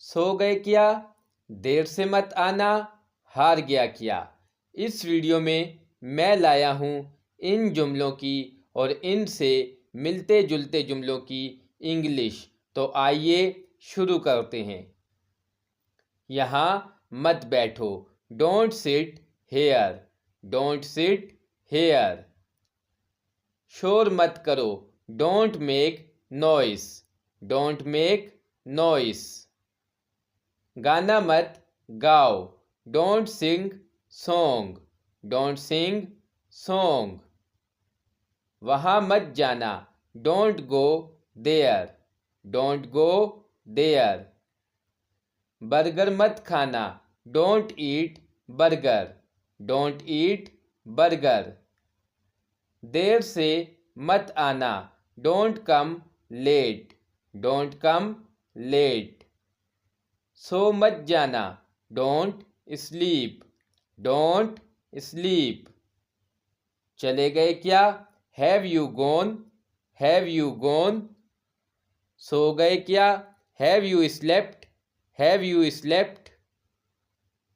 سو گئے کیا؟ دیر سے مت آنا، ہار گیا کیا؟ اس ویڈیو میں میں لایا ہوں ان جملوں کی اور ان سے ملتے جلتے جملوں کی انگلش، تو آئیے شروع کرتے ہیں۔ یہاں مت بیٹھو، ڈونٹ سٹ ہیئر، ڈونٹ سٹ ہیئر۔ شور مت کرو، don't make noise, don't make noise. گانا مت گاؤ، don't sing song, don't sing song. وہاں مت جانا، don't go there, don't go there. Burger مت کھانا، don't eat burger, don't eat burger. دیر سے مت آنا، don't come late, don't come late. سو مت جانا، ڈونٹ اسلیپ، ڈونٹ اسلیپ۔ چلے گئے کیا؟ Have you gone, have you gone. سو گئے کیا؟ Have you slept, have you slept.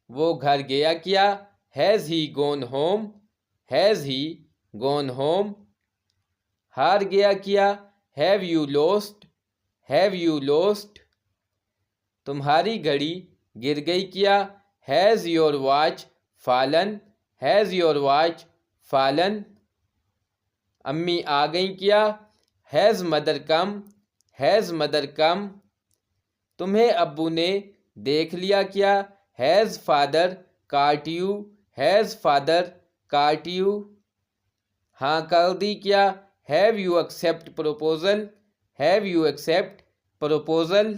وہ گھر گیا کیا؟ Has he gone home, has he gone home. ہار گیا کیا؟ Have you lost, have you lost. تمہاری گھڑی گر گئی کیا؟ Has your watch fallen, has your watch fallen. امی آ گئیں کیا؟ Has mother come, has mother come. تمہیں ابو نے دیکھ لیا کیا؟ Has father caught you, has father caught you. ہاں کر دی کیا؟ Have you accept proposal, have you accept proposal.